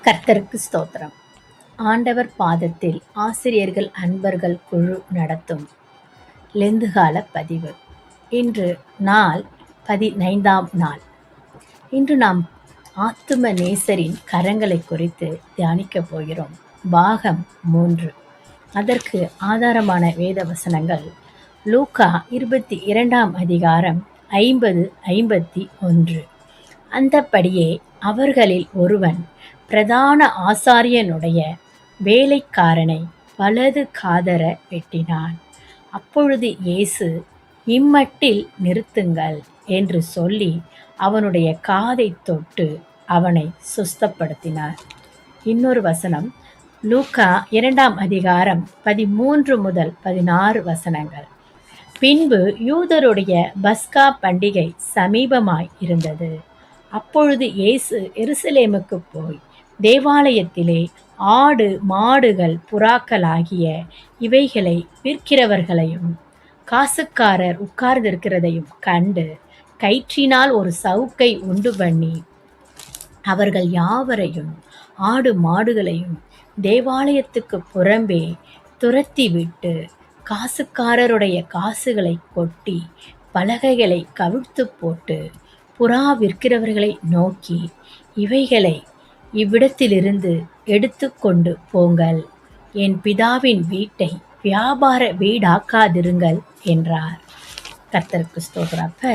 கர்த்தருக்கு ஸ்தோத்திரம். ஆண்டவர் பாதத்தில் ஆசிரியர்கள் அன்பர்கள் குழு நடத்தும் லெந்துகால பதிவு. இன்று நாள் 15ஆம் நாள். இன்று நாம் ஆத்தும நேசரின் கரங்களை குறித்து தியானிக்கப் போகிறோம். பாகம் 3. அதற்கு ஆதாரமான வேத வசனங்கள் லூக்கா 22ஆம் அதிகாரம் 50-51. அந்தப்படியே அவர்களில் ஒருவன் பிரதான ஆசாரியனுடைய வேலைக்காரனை வலது காதர வெட்டினான். அப்பொழுது இயேசு, இம்மட்டில் நிறுத்துங்கள் என்று சொல்லி அவனுடைய காதைத் தொட்டு அவனை சுஸ்தப்படுத்தினார். இன்னொரு வசனம் லூக்கா 2ஆம் அதிகாரம் 13-16 வசனங்கள். பின்பு யூதருடைய பஸ்கா பண்டிகை சமீபமாய் இருந்தது. அப்பொழுது இயேசு எருசலேமுக்கு போய் தேவாலயத்திலே ஆடு மாடுகள் புறாக்களாகிய இவைகளை விற்கிறவர்களையும் காசுக்காரர் உட்கார்ந்திருக்கிறதையும் கண்டு கயிற்றினால் ஒரு சவுக்கை உண்டு பண்ணி அவர்கள் யாவரையும் ஆடு மாடுகளையும் தேவாலயத்துக்கு புறம்பே துரத்தி விட்டு காசுக்காரருடைய காசுகளை கொட்டி பலகைகளை கவிழ்த்து போட்டு புறா விற்கிறவர்களை நோக்கி, இவைகளை இவ்விடத்திலிருந்து எடுத்து கொண்டு போங்கள், என் பிதாவின் வீட்டை வியாபார வீடாக்காதிருங்கள் என்றார். கர்த்தருக்கு ஸ்தோத்திரம். அப்போ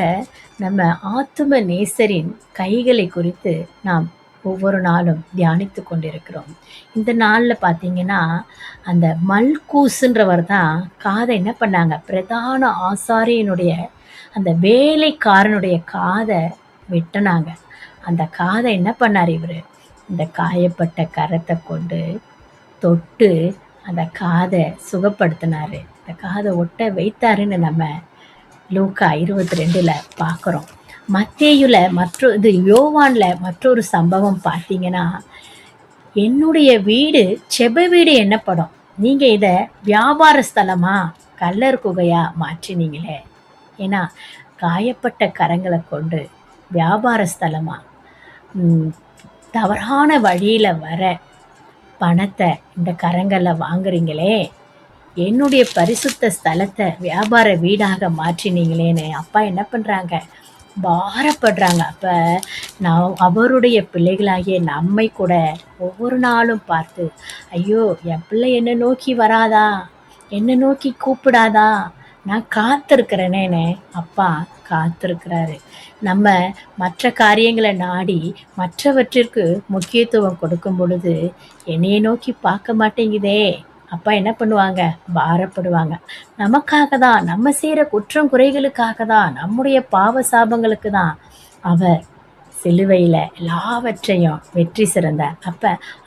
நம்ம ஆத்தும நேசரின் கைகளை குறித்து நாம் ஒவ்வொரு நாளும் தியானித்து கொண்டிருக்கிறோம். இந்த நாளில் பார்த்தீங்கன்னா அந்த மல்கூசுன்றவர் தான் காதை என்ன பண்ணாங்க, பிரதான ஆசாரியனுடைய அந்த வேலைக்காரனுடைய காதை வெட்டினாங்க. அந்த காதை என்ன பண்ணார் இவர், இந்த காயப்பட்ட கரத்தை கொண்டு தொட்டு அந்த காதை சுகப்படுத்தினார். அந்த காதை ஒட்ட வைத்தாருன்னு நம்ம லூக்கா 22 பார்க்குறோம். மத்தேயுல இது யோவானில் மற்றொரு சம்பவம் பார்த்தீங்கன்னா, என்னுடைய வீடு செப வீடு என்னப்படும், நீங்கள் இதை வியாபார ஸ்தலமா கல்லர் குகையா மாற்றினீங்களே. ஏன்னா காயப்பட்ட கரங்களை கொண்டு வியாபார ஸ்தலமா தவறான வழியில் வர பணத்தை இந்த கரங்களில் வாங்குறீங்களே, என்னுடைய பரிசுத்த ஸ்தலத்தை வியாபார வீடாக மாற்றினீங்களேன்னு அப்பா என்ன பண்ணுறாங்க, பாரப்படுறாங்க. அப்போ நான் அவருடைய பிள்ளைகளாகிய நம்மை கூட ஒவ்வொரு நாளும் பார்த்து, ஐயோ என் பிள்ளை என்னை நோக்கி வராதா, என்னை நோக்கி கூப்பிடாதா, நான் காத்திருக்கிறேனேன்னு அப்பா காத்திருக்கிறாரு. நம்ம மற்ற காரியங்களை நாடி மற்றவற்றிற்கு முக்கியத்துவம் கொடுக்கும் பொழுது என்னையை நோக்கி பார்க்க மாட்டேங்குதே, அப்பா என்ன பண்ணுவாங்க, பாரப்படுவாங்க. நமக்காக தான், நம்ம செய்கிற குற்றம் குறைகளுக்காக தான், நம்முடைய பாவ சாபங்களுக்கு தான் அவர் சிலுவையில் எல்லாவற்றையும் வெற்றி சிறந்தார்.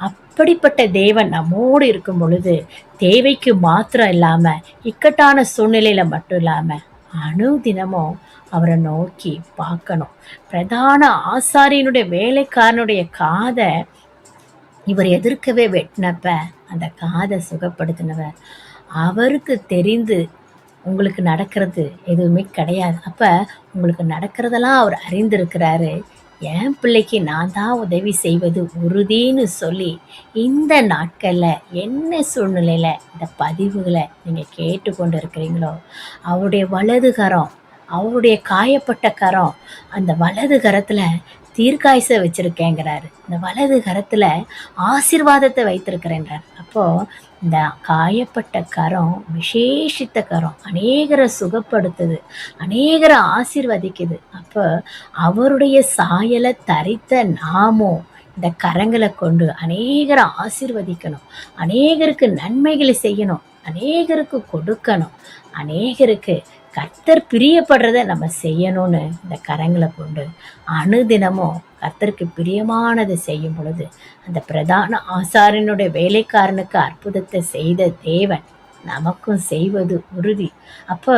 அப்படிப்பட்ட தேவன் நம்மோடு இருக்கும் பொழுது தேவைக்கு மாத்திரம் இல்லாமல் இக்கட்டான சூழ்நிலையில் மட்டும் இல்லாமல் அனுதினமும் அவரை நோக்கி பார்க்கணும். பிரதான ஆசாரியனுடைய வேலைக்காரனுடைய காதை இவர் எதிர்க்கவே வெட்டினப்ப அந்த காதை சுகப்படுத்தினவர். அவருக்கு தெரிந்து உங்களுக்கு நடக்கிறது எதுவுமே கிடையாது. அப்போ உங்களுக்கு நடக்கிறதெல்லாம் அவர் அறிந்திருக்கிறாரு. என் பிள்ளைக்கு நான் தான் உதவி செய்வது உறுதின்னு சொல்லி இந்த நாட்களில் என்ன சூழ்நிலையில் இந்த பதிவுகளை நீங்கள் கேட்டுக்கொண்டு இருக்கிறீங்களோ, அவருடைய வலது கரம், அவருடைய காயப்பட்ட கரம், அந்த வலது கரத்தில் தீர்க்காயசை வச்சுருக்கேங்கிறாரு, இந்த வலது கரத்தில் ஆசீர்வாதத்தை வைத்திருக்கிறேன்றார். அப்போது இந்த காயப்பட்ட கரம் விசேஷித்த கரம், அநேகரை சுகப்படுத்துது, அநேகரை ஆசீர்வதிக்குது. அப்போ அவருடைய சாயலை தரித்த நாமும் இந்த கரங்களை கொண்டு அநேகரை ஆசீர்வதிக்கணும், அநேகருக்கு நன்மைகளை செய்யணும், அநேகருக்கு கொடுக்கணும், அநேகருக்கு கர்த்தர் பிரியப்படுறதை நம்ம செய்யணும்னு இந்த கரங்களை கொண்டு அனுதினமும் கர்த்தருக்கு பிரியமானதை செய்யும் பொழுது அந்த பிரதான ஆசாரியனுடைய வேலைக்காரனுக்கு அற்புதத்தை செய்த தேவன் நமக்கும் செய்வது உறுதி. அப்போ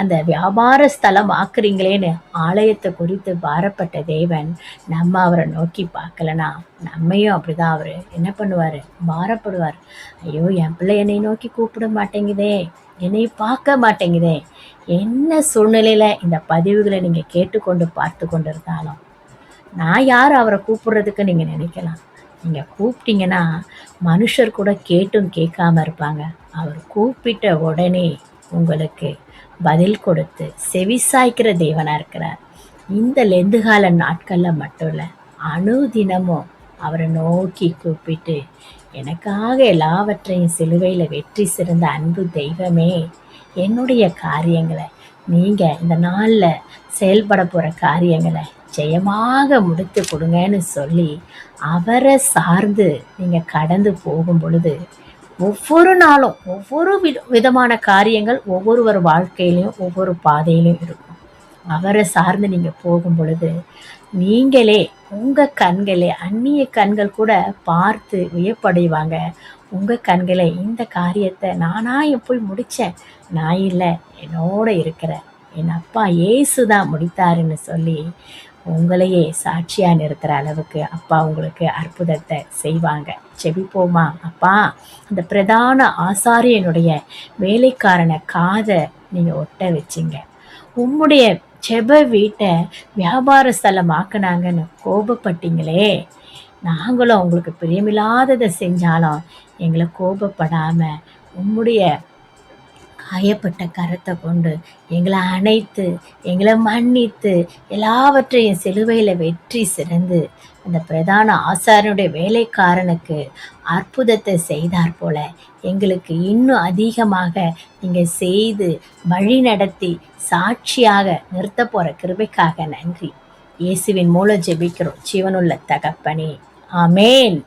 அந்த வியாபார ஸ்தலம் ஆக்குறீங்களேன்னு ஆலயத்தை குறித்து பாரப்பட்ட தேவன் நம்ம அவரை நோக்கி பார்க்கலனா நம்மையும் அப்படிதான் அவர் என்ன பண்ணுவார், பாரப்படுவார். ஐயோ என் பிள்ளை என்னை நோக்கி கூப்பிட மாட்டேங்குதே, என்னை பார்க்க மாட்டேங்குதே. என்ன சூழ்நிலையில் இந்த பதிவுகளை நீங்கள் கேட்டுக்கொண்டு பார்த்து கொண்டு இருந்தாலும் நான் யார் அவரை கூப்பிடுறதுக்கு நீங்கள் நினைக்கலாம். நீங்க கூப்பிட்டீங்கன்னா, மனுஷர் கூட கேட்டும் கேட்காம இருப்பாங்க. அவர் கூப்பிட்ட உடனே உங்களுக்கு பதில் கொடுத்து செவிசாய்க்கிற தேவனா இருக்கிறார். இந்த லெந்துகால நாட்கள்ல மட்டும் இல்ல, அனுதினமும் அவர நோக்கி கூப்பிட்டு, எனக்காக எல்லாவற்றையும் சிலுவையில வெற்றி சிறந்த அன்பு தெய்வமே, என்னுடைய காரியங்கள நீங்க இந்த நாள்ல செயல்பட போற காரியங்கள ஜெயமாக முடித்து கொடுங்கன்னு சொல்லி, அவர சார்ந்து நீங்க கடந்து போகும் பொழுது, ஒவ்வொரு நாளும் ஒவ்வொரு விதமான காரியங்கள் ஒவ்வொருவர் வாழ்க்கையிலும் ஒவ்வொரு பாதையிலும் இருக்கும். அவர சார்ந்து நீங்க போகும் பொழுது, நீங்களே உங்க கண்களே அந்நிய கண்கள் கூட பார்த்து வியப்படைவாங்க. உங்க கண்களே இந்த காரியத்த நானா போய் முடிச்சேன். நான் இல்ல, என்னோட இருக்கிற என் அப்பா இயேசு தான் முடித்தாருன்னு சொல்லி, உங்களையே சாட்சியா நிறுத்துற அளவுக்கு அப்பா உங்களுக்கு அற்புதத்த செய்வாங்க. ஜெபிப்போமா? அப்பா, அந்த பிரதான ஆசாரியனுடைய வேலைக்காரன காத நீங்க ஒட்ட வச்சீங்க. உம்முடைய ஜெப வீட்ட வியாபார ஸ்தலமாக்குனாங்கன்னு கோபப்பட்டீங்களே, நாங்களும் உங்களுக்கு பிரியமில்லாதத செஞ்சாலும் எங்கள கோபப்படாம, உம்முடைய காயப்பட்ட கரத்த கொண்டு எங்கள அணைத்து, எங்கள மன்னித்து, எல்லாவற்றையும் சிலுவையில வெற்றி சிறந்து, அந்த பிரதான ஆசாரியனுடைய வேலைக்காரனுக்கு அற்புதத்தை செய்தார் போல, எங்களுக்கு இன்னும் அதிகமாக நீங்க செய்து, வழி நடத்தி, சாட்சியாக நிறுத்தப் போற கிருபைக்காக நன்றி. இயேசுவின் மூலம் ஜெபிக்கிறோம் ஜீவனுள்ள தகப்பனே. ஆமென்.